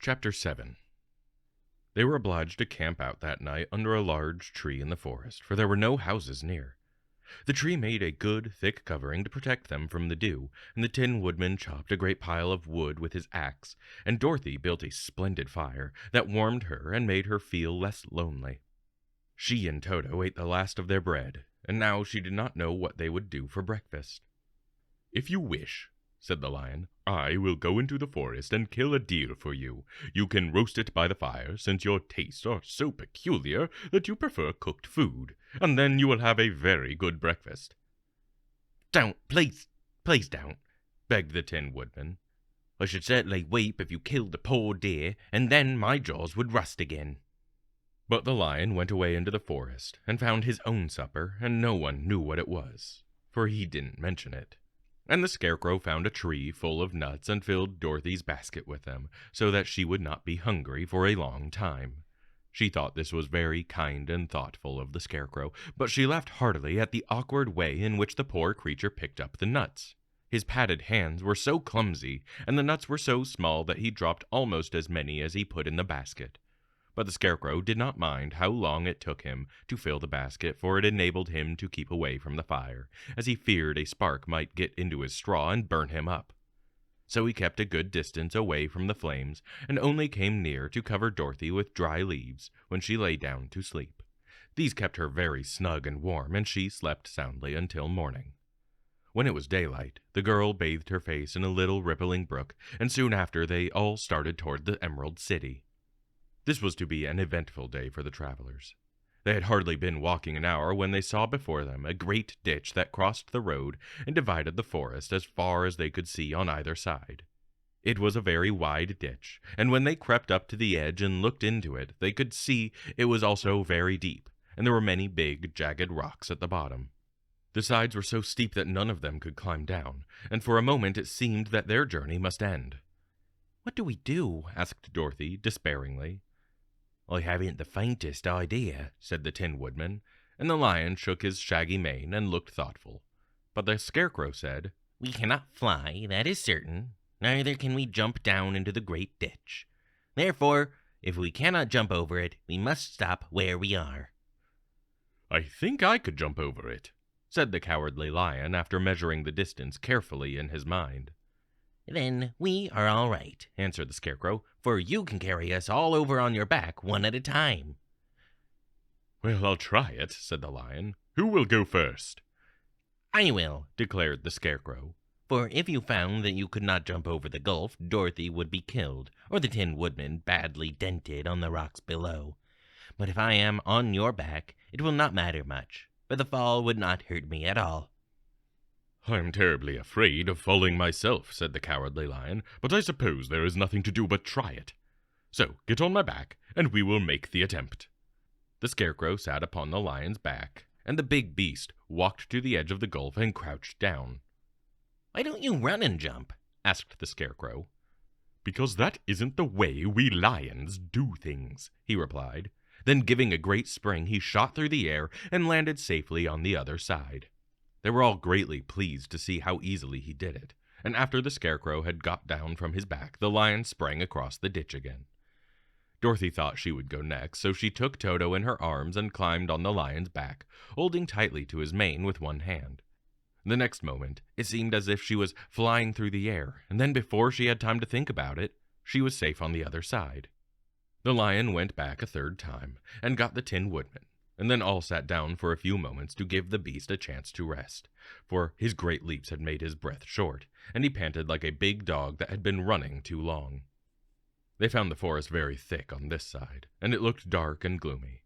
Chapter 7. They were obliged to camp out that night under a large tree in the forest, for there were no houses near. The tree made a good, thick covering to protect them from the dew, and the Tin Woodman chopped a great pile of wood with his axe, and Dorothy built a splendid fire that warmed her and made her feel less lonely. She and Toto ate the last of their bread, and now she did not know what they would do for breakfast. "If you wish," said the Lion, "I will go into the forest and kill a deer for you. You can roast it by the fire, since your tastes are so peculiar that you prefer cooked food, and then you will have a very good breakfast." "Don't, please don't," begged the Tin Woodman. "I should certainly weep if you killed the poor deer, and then my jaws would rust again." But the Lion went away into the forest and found his own supper, and no one knew what it was, for he didn't mention it. And the Scarecrow found a tree full of nuts and filled Dorothy's basket with them, so that she would not be hungry for a long time. She thought this was very kind and thoughtful of the Scarecrow, but she laughed heartily at the awkward way in which the poor creature picked up the nuts. His padded hands were so clumsy, and the nuts were so small that he dropped almost as many as he put in the basket. But the Scarecrow did not mind how long it took him to fill the basket, for it enabled him to keep away from the fire, as he feared a spark might get into his straw and burn him up. So he kept a good distance away from the flames, and only came near to cover Dorothy with dry leaves when she lay down to sleep. These kept her very snug and warm, and she slept soundly until morning. When it was daylight, the girl bathed her face in a little rippling brook, and soon after they all started toward the Emerald City. This was to be an eventful day for the travelers. They had hardly been walking an hour when they saw before them a great ditch that crossed the road and divided the forest as far as they could see on either side. It was a very wide ditch, and when they crept up to the edge and looked into it, they could see it was also very deep, and there were many big, jagged rocks at the bottom. The sides were so steep that none of them could climb down, and for a moment it seemed that their journey must end. "What do we do?" asked Dorothy, despairingly. "I haven't the faintest idea," said the Tin Woodman, and the Lion shook his shaggy mane and looked thoughtful. But the Scarecrow said, "We cannot fly, that is certain. Neither can we jump down into the great ditch. Therefore, if we cannot jump over it, we must stop where we are." "I think I could jump over it," said the Cowardly Lion, after measuring the distance carefully in his mind. "Then we are all right," answered the Scarecrow, "for you can carry us all over on your back one at a time." "Well, I'll try it," said the Lion. "Who will go first?" "I will," declared the Scarecrow, "for if you found that you could not jump over the gulf, Dorothy would be killed, or the Tin Woodman badly dented on the rocks below. But if I am on your back, it will not matter much, for the fall would not hurt me at all." "I'm terribly afraid of falling myself," said the Cowardly Lion, "but I suppose there is nothing to do but try it. So get on my back, and we will make the attempt." The Scarecrow sat upon the Lion's back, and the big beast walked to the edge of the gulf and crouched down. "Why don't you run and jump?" asked the Scarecrow. "Because that isn't the way we lions do things," he replied. Then, giving a great spring, he shot through the air and landed safely on the other side. They were all greatly pleased to see how easily he did it, and after the Scarecrow had got down from his back, the Lion sprang across the ditch again. Dorothy thought she would go next, so she took Toto in her arms and climbed on the Lion's back, holding tightly to his mane with one hand. The next moment, it seemed as if she was flying through the air, and then before she had time to think about it, she was safe on the other side. The Lion went back a third time, and got the Tin Woodman, and then all sat down for a few moments to give the beast a chance to rest, for his great leaps had made his breath short, and he panted like a big dog that had been running too long. They found the forest very thick on this side, and it looked dark and gloomy.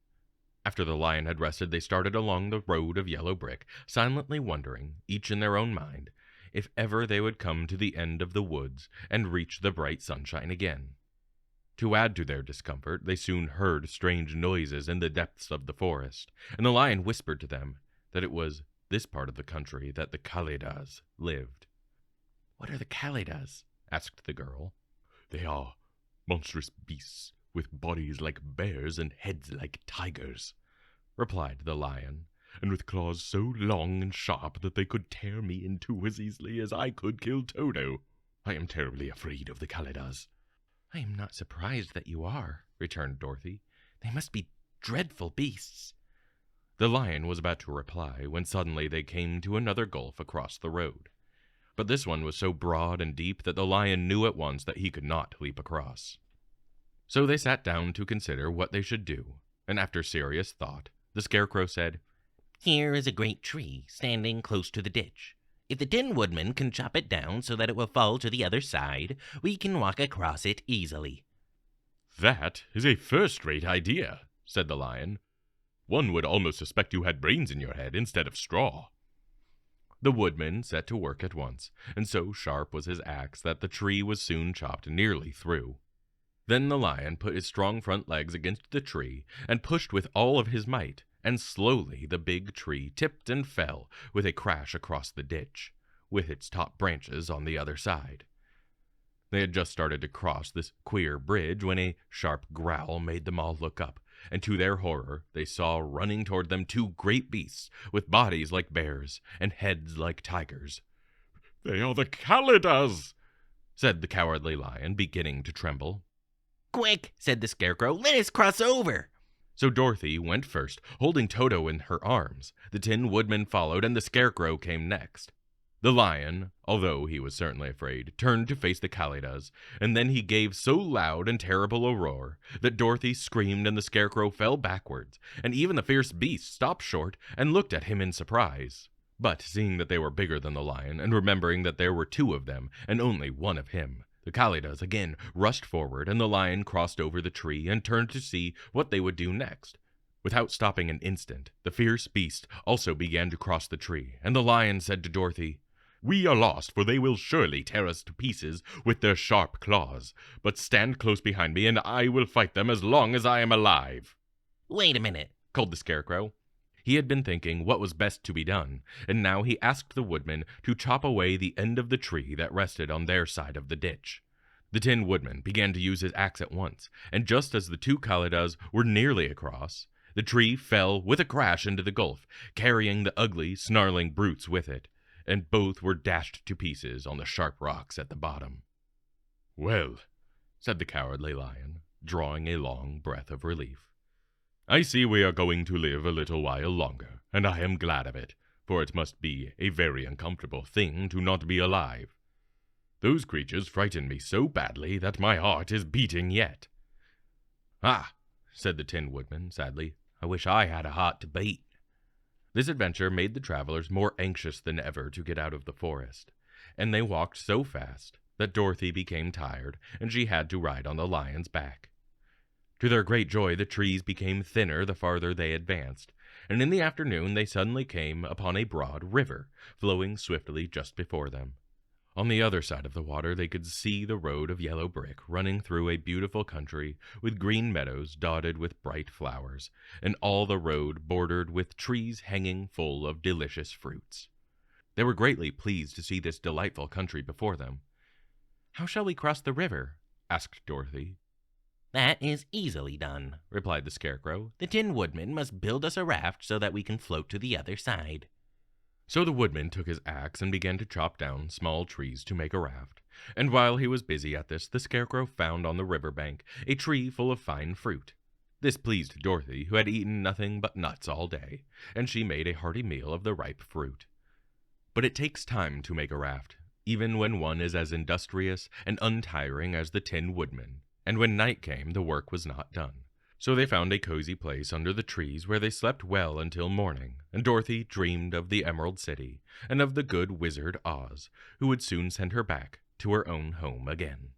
After the Lion had rested, they started along the road of yellow brick, silently wondering, each in their own mind, if ever they would come to the end of the woods and reach the bright sunshine again. To add to their discomfort, they soon heard strange noises in the depths of the forest, and the Lion whispered to them that it was this part of the country that the Kalidahs lived. "What are the Kalidahs?" asked the girl. "They are monstrous beasts with bodies like bears and heads like tigers," replied the Lion, "and with claws so long and sharp that they could tear me in two as easily as I could kill Toto. I am terribly afraid of the Kalidahs." I am not surprised that you are, returned Dorothy. They must be dreadful beasts. The lion was about to reply when suddenly they came to another gulf across the road. But this one was so broad and deep that the lion knew at once that he could not leap across. So they sat down to consider what they should do, and after serious thought, the Scarecrow said, Here is a great tree standing close to the ditch. If the Tin Woodman can chop it down so that it will fall to the other side, we can walk across it easily. That is a first-rate idea, said the lion. One would almost suspect you had brains in your head instead of straw. The woodman set to work at once, and so sharp was his axe that the tree was soon chopped nearly through. Then the lion put his strong front legs against the tree and pushed with all of his might, and slowly the big tree tipped and fell with a crash across the ditch, with its top branches on the other side. They had just started to cross this queer bridge when a sharp growl made them all look up, and to their horror they saw running toward them two great beasts with bodies like bears and heads like tigers. "They are the Kalidahs," said the Cowardly Lion, beginning to tremble. Quick, said the Scarecrow, let us cross over. So Dorothy went first, holding Toto in her arms. The Tin Woodman followed, and the Scarecrow came next. The lion, although he was certainly afraid, turned to face the Kalidahs, and then he gave so loud and terrible a roar that Dorothy screamed and the Scarecrow fell backwards, and even the fierce beast stopped short and looked at him in surprise. But seeing that they were bigger than the lion, and remembering that there were two of them and only one of him, the Kalidahs again rushed forward, and the lion crossed over the tree and turned to see what they would do next. Without stopping an instant, the fierce beast also began to cross the tree, and the lion said to Dorothy, "We are lost, for they will surely tear us to pieces with their sharp claws. But stand close behind me, and I will fight them as long as I am alive." Wait a minute, called the Scarecrow. He had been thinking what was best to be done, and now he asked the Woodman to chop away the end of the tree that rested on their side of the ditch. The Tin Woodman began to use his axe at once, and just as the two Kalidahs were nearly across, the tree fell with a crash into the gulf, carrying the ugly, snarling brutes with it, and both were dashed to pieces on the sharp rocks at the bottom. "Well," said the Cowardly Lion, drawing a long breath of relief, "I see we are going to live a little while longer, and I am glad of it, for it must be a very uncomfortable thing to not be alive. Those creatures frightened me so badly that my heart is beating yet." "Ah," said the Tin Woodman sadly, "I wish I had a heart to beat." This adventure made the travelers more anxious than ever to get out of the forest, and they walked so fast that Dorothy became tired, and she had to ride on the lion's back. To their great joy, the trees became thinner the farther they advanced, and in the afternoon they suddenly came upon a broad river, flowing swiftly just before them. On the other side of the water they could see the road of yellow brick running through a beautiful country with green meadows dotted with bright flowers, and all the road bordered with trees hanging full of delicious fruits. They were greatly pleased to see this delightful country before them. "How shall we cross the river?" asked Dorothy. "That is easily done," replied the Scarecrow. "The Tin Woodman must build us a raft so that we can float to the other side." So the Woodman took his axe and began to chop down small trees to make a raft, and while he was busy at this, the Scarecrow found on the river bank a tree full of fine fruit. This pleased Dorothy, who had eaten nothing but nuts all day, and she made a hearty meal of the ripe fruit. But it takes time to make a raft, even when one is as industrious and untiring as the Tin Woodman, and when night came the work was not done. So they found a cozy place under the trees where they slept well until morning, and Dorothy dreamed of the Emerald City and of the good wizard Oz, who would soon send her back to her own home again.